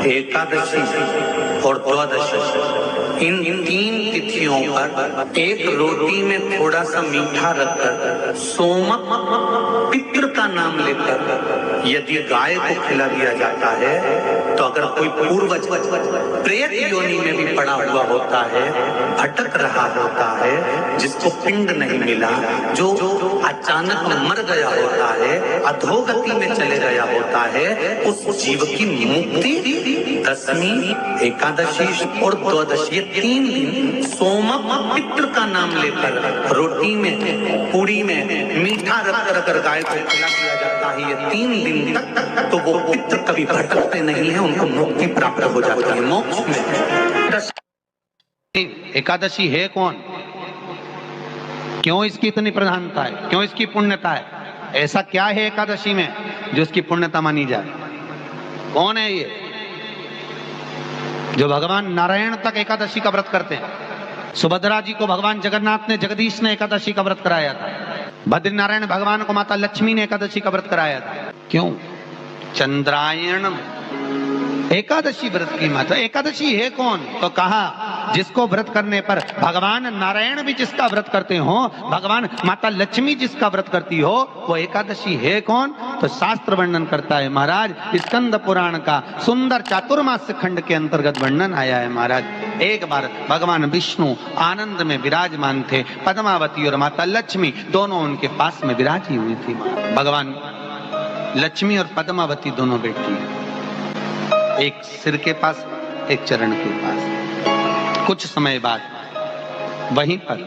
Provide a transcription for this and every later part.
एकादशी और द्वादशी, इन तीन तिथियों पर एक रोटी में थोड़ा सा मीठा रखकर सोमक पितृ का नाम लेकर यदि गाय को खिला दिया जाता है, तो अगर कोई पूर्वज प्रेत योनि में भी पड़ा हुआ होता है, भटक रहा होता है, जिसको पिंड नहीं मिला, जो अचानक मर गया होता है, अधोगति में चले गया होता है, उस जीव की मुक्ति दशमी, एकादशी और द्वादशी, ये 3 दिन सोमक पितृ का नाम लेकर रोटी में, पूरी में मीठा रखकर अगर गाय को खिला दिया जाता है, ये 3 दिन तक, तो वो पितृ कभी भटकते नहीं है, उनको मुक्ति प्राप्त हो जाती है, मोक्ष में। एकादशी है कौन, क्यों इसकी इतनी प्रधानता है, क्यों इसकी पुण्यता है, ऐसा क्या है एकादशी में जो इसकी पुण्यता मानी जाए? कौन है ये जो भगवान नारायण तक एकादशी का व्रत करते हैं? सुभद्रा जी को भगवान जगन्नाथ ने, जगदीश ने एकादशी का व्रत कराया था। बद्रीनारायण भगवान को माता लक्ष्मी ने एकादशी का व्रत कराया था। क्यों? चंद्रायण एकादशी व्रत की माता। एकादशी है कौन? तो कहा जिसको व्रत करने पर भगवान नारायण भी जिसका व्रत करते हो, भगवान माता लक्ष्मी जिसका व्रत करती हो, वो एकादशी है कौन? तो शास्त्र वर्णन करता है महाराज, स्कंद पुराण का सुंदर चातुर्मास्य खंड के अंतर्गत वर्णन आया है महाराज। एक बार भगवान विष्णु आनंद में विराजमान थे, पद्मावती और माता लक्ष्मी दोनों उनके पास में विराजी हुई थी। भगवान लक्ष्मी और पद्मावती दोनों बैठी, एक सिर के पास, एक चरण के पास। कुछ समय बाद वहीं पर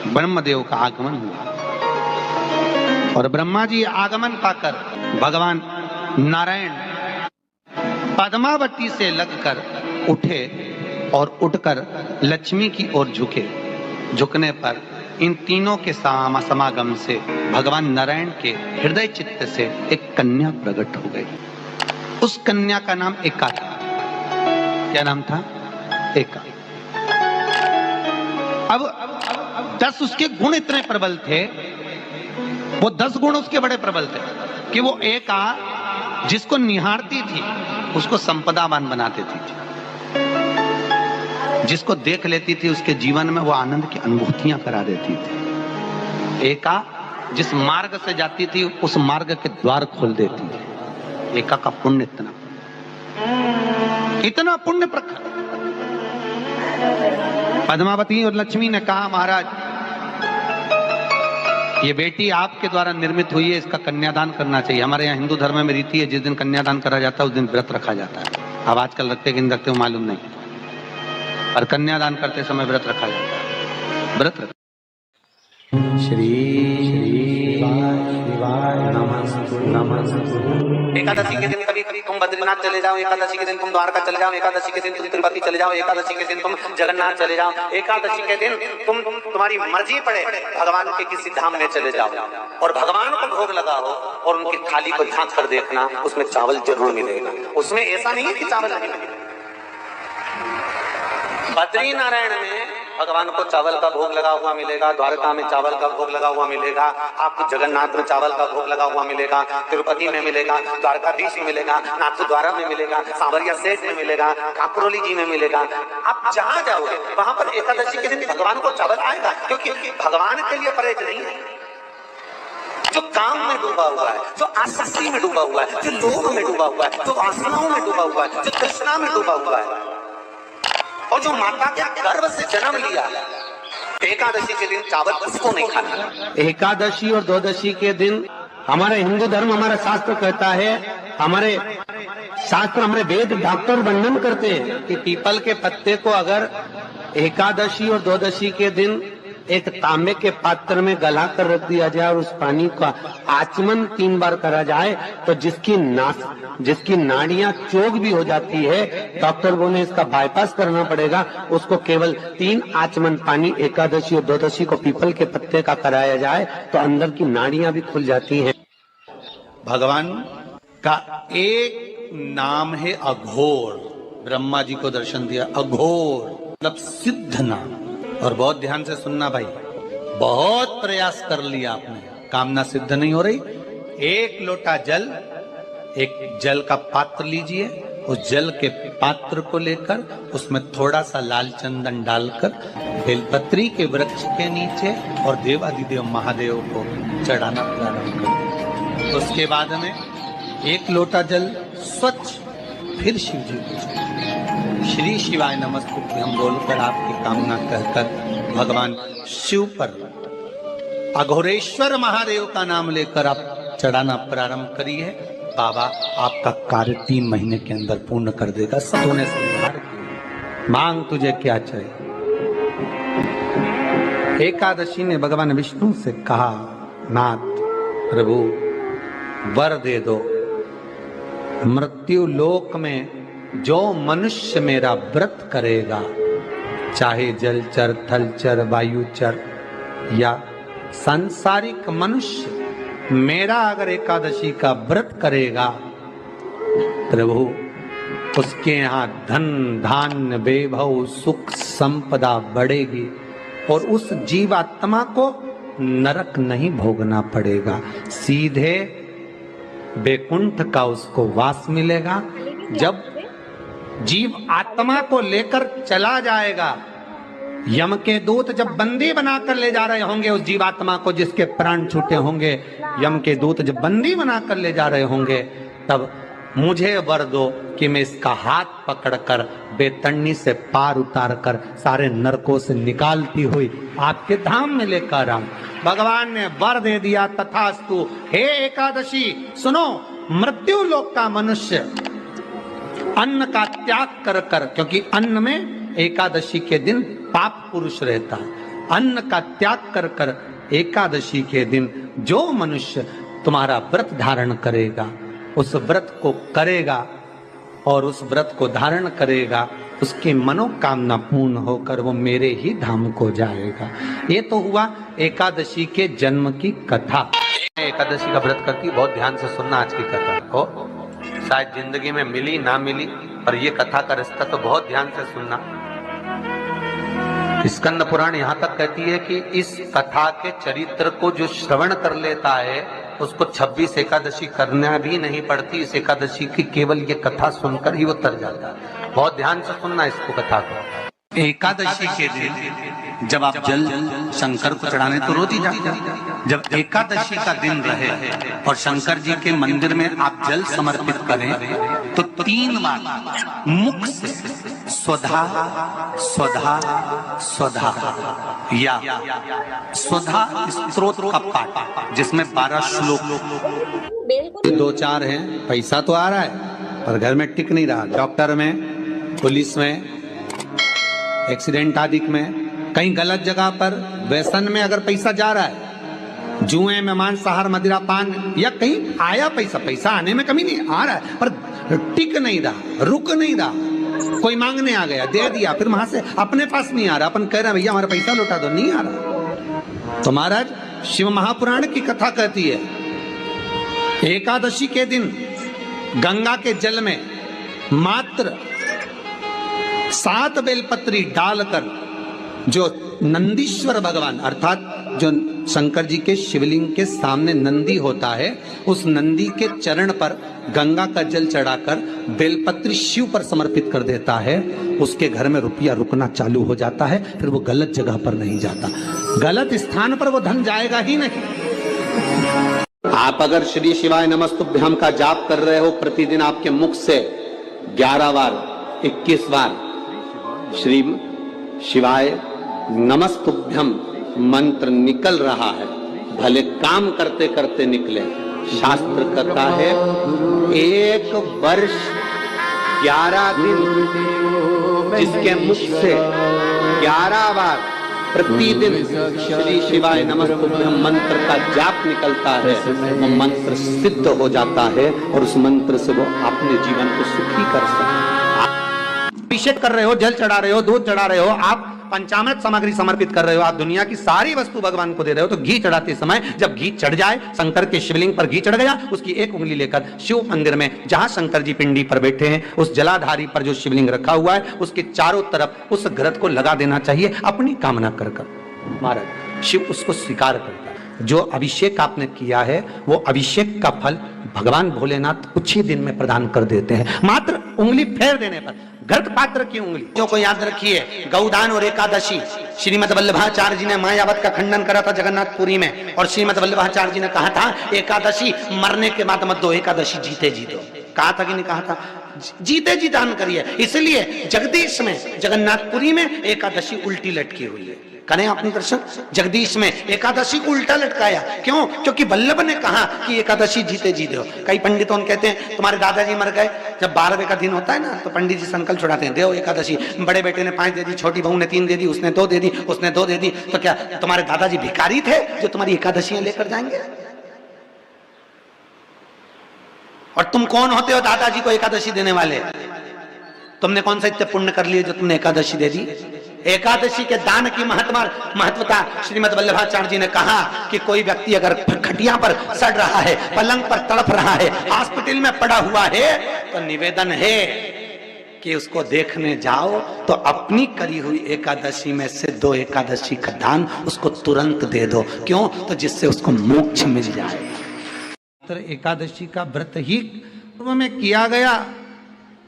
ब्रह्मदेव का आगमन हुआ और ब्रह्मा जी आगमन पाकर भगवान नारायण पद्मावती से लगकर उठे और उठकर लक्ष्मी की ओर झुके। झुकने पर इन तीनों के समागम से भगवान नारायण के हृदय चित्त से एक कन्या प्रकट हो गई। उस कन्या का नाम एका था। क्या नाम था? एका। अब 10 उसके गुण इतने प्रबल थे, वो 10 गुण उसके बड़े प्रबल थे कि वो एका जिसको निहारती थी उसको संपदावान बना देती थी, जिसको देख लेती थी उसके जीवन में वो आनंद की अनुभूतियां करा देती थी। एका जिस मार्ग से जाती थी उस मार्ग के द्वार खोल देती थी। एका का पुण्य इतना पुण्य प्रखर। पद्मावती और लक्ष्मी ने कहा महाराज ये बेटी आपके द्वारा निर्मित हुई है, इसका कन्यादान करना चाहिए। हमारे यहाँ हिंदू धर्म में रीति है, जिस दिन कन्यादान करा जाता है उस दिन व्रत रखा जाता है। अब आजकल रखते कि नहीं रखते हो मालूम नहीं, और कन्यादान करते समय व्रत रखा जाता है। व्रत रखा। श्री एकादशी के दिन कभी कभी तुम बद्रीनाथ चले जाओ, एकादशी के दिन तुम द्वारका चले जाओ, एकादशी के दिन तुम तिरुपति चले जाओ, एकादशी के दिन तुम जगन्नाथ चले जाओ, एकादशी के दिन तुम्हारी मर्जी पड़े भगवान के किसी धाम में चले जाओ और भगवान को भोग लगाओ और उनकी थाली को झांक कर देखना, उसमें चावल जरूर मिलेगा। उसमें ऐसा नहीं है कि चावल नहीं मिलेगा। बद्री नारायण में भगवान को चावल का भोग लगा हुआ मिलेगा, द्वारका में चावल का भोग लगा हुआ मिलेगा, आपको जगन्नाथ में चावल का भोग लगा हुआ मिलेगा, तिरुपति में मिलेगा, द्वारकाधीश में मिलेगा, नाथद्वारा में मिलेगा, सांवरिया सेठ में मिलेगा, काकुरोली जी में मिलेगा। आप जहां जाओगे वहां पर एकादशी के दिन भगवान को चावल आएगा, क्योंकि भगवान के लिए परहेज नहीं है। जो काम में डूबा हुआ है, जो आसक्ति में डूबा हुआ है, जो लोभ में डूबा हुआ है, जो वासनाओं में डूबा हुआ है, जो तृष्णा में डूबा हुआ है, और जो माता के गर्भ से जन्म लिया, एकादशी के दिन चावल उसको नहीं खाना। एकादशी और द्वादशी के दिन हमारे हिंदू धर्म, हमारा शास्त्र कहता है, हमारे शास्त्र, हमारे वेद डॉक्टर वर्णन करते हैं कि पीपल के पत्ते को अगर एकादशी और द्वादशी के दिन एक तांबे के पात्र में गला कर रख दिया जाए और उस पानी का आचमन 3 बार करा जाए तो जिसकी नाड़ियां चोक भी हो जाती है, डॉक्टर बोले इसका बाईपास करना पड़ेगा, उसको केवल 3 आचमन पानी एकादशी और द्वादशी को पीपल के पत्ते का कराया जाए तो अंदर की नाड़ियां भी खुल जाती हैं। भगवान का एक नाम है अघोर। ब्रह्मा जी को दर्शन दिया, अघोर मतलब सिद्ध नाम। और बहुत ध्यान से सुनना भाई, बहुत प्रयास कर लिया आपने, कामना सिद्ध नहीं हो रही। 1 लोटा जल, एक जल का पात्र लीजिए उस जल के पात्र को लेकर उसमें थोड़ा सा लाल चंदन डालकर बेलपत्री के वृक्ष के नीचे और देवादिदेव महादेव को चढ़ाना प्रारंभ करें। उसके बाद में एक लोटा जल स्वच्छ फिर शिव जी को चढ़ाएं। श्री शिवाय नमस्तुभ्यम बोलकर आपकी कामना कहकर भगवान शिव पर अघोरेश्वर महादेव का नाम लेकर आप चढ़ाना प्रारंभ करिए। बाबा आपका कार्य 3 महीने के अंदर पूर्ण कर देगा। सब ने स्वीकार किया। मांग तुझे क्या चाहिए। एकादशी ने भगवान विष्णु से कहा, नाथ प्रभु वर दे दो, मृत्यु लोक में जो मनुष्य मेरा व्रत करेगा, चाहे जलचर थलचर वायुचर या सांसारिक मनुष्य, मेरा अगर एकादशी का व्रत करेगा, प्रभु उसके यहाँ धन धान्य वैभव सुख संपदा बढ़ेगी और उस जीवात्मा को नरक नहीं भोगना पड़ेगा, सीधे वैकुंठ का उसको वास मिलेगा। जब जीव आत्मा को लेकर चला जाएगा, यम के दूत जब बंदी बनाकर ले जा रहे होंगे उस जीवात्मा को, जिसके प्राण छूटे होंगे, यम के दूत जब बंदी बनाकर ले जा रहे होंगे, तब मुझे वर दो कि मैं इसका हाथ पकड़कर बेतन्नी से पार उतार कर सारे नरकों से निकालती हुई आपके धाम में लेकर आऊं। भगवान ने वर दे दिया, तथास्तु। हे एकादशी सुनो, मृत्यु लोक का मनुष्य अन्न का त्याग कर कर, क्योंकि अन्न में एकादशी के दिन पाप पुरुष रहता है, अन्न का त्याग कर कर एकादशी के दिन जो मनुष्य तुम्हारा व्रत धारण करेगा, उस व्रत को करेगा और उस व्रत को धारण करेगा, उसकी मनोकामना पूर्ण होकर वो मेरे ही धाम को जाएगा। ये तो हुआ एकादशी के जन्म की कथा। एकादशी का व्रत करती, बहुत ध्यान से सुनना आज की कथा को, शायद जिंदगी में मिली ना मिली, पर ये कथा का रिश्ता तो बहुत ध्यान से सुनना। स्कंद पुराण यहाँ तक कहती है कि इस कथा के चरित्र को जो श्रवण कर लेता है उसको 26 एकादशी करना भी नहीं पड़ती। इस एकादशी की केवल ये कथा सुनकर ही वो तर जाता है। बहुत ध्यान से सुनना इसको, कथा को। एकादशी के दिन जब आप जल शंकर को चढ़ाने तो रोज ही जाते हैं। जब एकादशी का दिन रहे और शंकर जी के मंदिर में आप जल समर्पित करें तो 3 बार मुख से स्वधा स्वधा स्वधा या स्वधा स्तोत्र का पाठ, जिसमें 12 श्लोक 2-4 हैं। पैसा तो आ रहा है पर घर में टिक नहीं रहा। डॉक्टर में, पुलिस में, एक्सीडेंट आदि में, कहीं गलत जगह पर व्यसन में अगर पैसा जा रहा है, जुए में, मांसाहार, मदिरा पान, या कहीं आया पैसा, पैसा आने में कमी नहीं, आ रहा है पर टिक नहीं रहा, रुक नहीं रहा। कोई मांगने आ गया, दे दिया, फिर वहां से अपने पास नहीं आ रहा, अपन कह रहे हैं भैया हमारा पैसा लौटा दो, नहीं आ रहा। तो महाराज शिव महापुराण की कथा कहती है एकादशी के दिन गंगा के जल में मात्र 7 बेलपत्री डालकर जो नंदीश्वर भगवान अर्थात जो शंकर जी के शिवलिंग के सामने नंदी होता है, उस नंदी के चरण पर गंगा का जल चढ़ाकर बेलपत्री शिव पर समर्पित कर देता है, उसके घर में रुपया रुकना चालू हो जाता है। फिर वो गलत जगह पर नहीं जाता, गलत स्थान पर वो धन जाएगा ही नहीं। आप अगर श्री शिवाय नमस्तुभ्यम का जाप कर रहे हो, प्रतिदिन आपके मुख से 11 बार 21 बार श्री शिवाय नमस्तुभ्यम मंत्र निकल रहा है, भले काम करते करते निकले। शास्त्र कहता है 1 वर्ष 11 दिन जिसके मुख से 11 बार प्रतिदिन श्री शिवाय नमस्तुभ्यम मंत्र का जाप निकलता है, वो मंत्र सिद्ध हो जाता है और उस मंत्र से वो अपने जीवन को सुखी कर सकते हैं। अभिषेक कर रहे हो, जल चढ़ा रहे हो, दूध चढ़ा रहे हो, आप पंचामृत सामग्री समर्पित कर रहे हो, आप दुनिया की सारी वस्तु भगवान को दे रहे हो, तो घी चढ़ाते समय जब घी चढ़ जाए, शंकर के शिवलिंग पर घी चढ़ गया, उसकी 1 उंगली लेकर शिव मंदिर में जहां शंकर जी पिंडी पर बैठे हैं, उस जलाधारी पर जो शिवलिंग रखा हुआ है, उसके चारों तरफ उस घृत को लगा देना चाहिए अपनी कामना कर कर। महाराज शिव उसको स्वीकार करता है। जो अभिषेक आपने किया है वो अभिषेक का फल भगवान भोलेनाथ कुछ ही दिन में प्रदान कर देते हैं, मात्र उंगली फेर देने पर। घृत पात्र की उंगली जो को याद रखिए, गौदान और एकादशी। श्रीमद वल्लभाचार्य जी ने मायावत का खंडन करा था जगन्नाथपुरी में, और श्रीमद वल्लभाचार्य जी ने कहा था एकादशी मरने के बाद मत दो, एकादशी जीते जी दो। कहा था कि नहीं कहा था? जीते जी दान करिए। इसलिए जगदीश में जगन्नाथपुरी में एकादशी उल्टी लटकी हुई है। करें आपने दर्शन? जगदीश में एकादशी को उल्टा लटकाया, क्यों? क्योंकि वल्लभ ने कहा कि एकादशी जीते जी दो। कई पंडितों कहते हैं तुम्हारे दादाजी मर गए, जब 12वें का दिन होता है ना तो पंडित जी संकल्प छुड़ाते हैं, देव एकादशी। बड़े बेटे ने 5 दे दी, छोटी बहू ने 3 दे दी, उसने 2 दे दी, उसने 2 दे दी, तो क्या तुम्हारे दादाजी भिखारी थे जो तुम्हारी एकादशियां लेकर जाएंगे? और तुम कौन होते हो दादाजी को एकादशी देने वाले? तुमने कौन सा इतने पुण्य कर लिए जो तुमने एकादशी दे दी? एकादशी के दान की महत्वता श्रीमद वल्लभाचार्य जी ने कहा कि कोई व्यक्ति अगर खटिया पर सड़ रहा है, पलंग पर तड़प रहा है, हॉस्पिटल में पड़ा हुआ है, तो निवेदन है कि उसको देखने जाओ तो अपनी करी हुई एकादशी में से 2 एकादशी का दान उसको तुरंत दे दो। क्यों? तो जिससे उसको मोक्ष मिल जाए। एकादशी का व्रत ही पूर्व में किया गया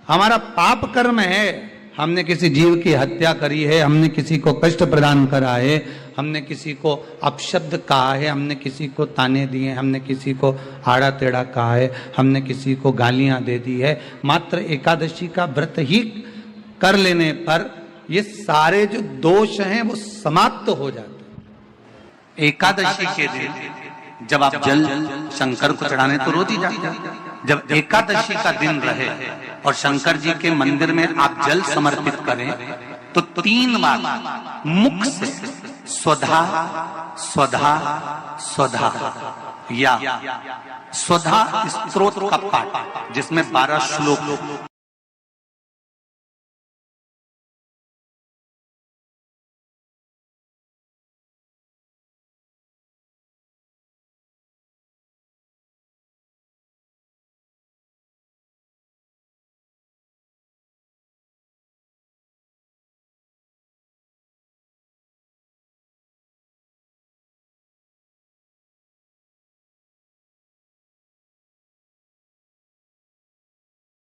हमारा पाप कर्म है। हमने किसी जीव की हत्या करी है, हमने किसी को कष्ट प्रदान करा है, हमने किसी को अपशब्द कहा है, हमने किसी को ताने दिए, हमने किसी को आड़ा टेढ़ा कहा है, हमने किसी को गालियां दे दी है। मात्र एकादशी का व्रत ही कर लेने पर ये सारे जो दोष हैं वो समाप्त हो जाते हैं। एकादशी के दिन जब आप जल शंकर को चढ़ाने तो रोज ही जाते हैं। जब एकादशी का दिन रहे और शंकर जी के मंदिर में आप जल समर्पित करें तो 3 बार मुख से स्वधा स्वधा स्वधा या स्वधा स्तोत्र का पाठ, जिसमें 12 श्लोक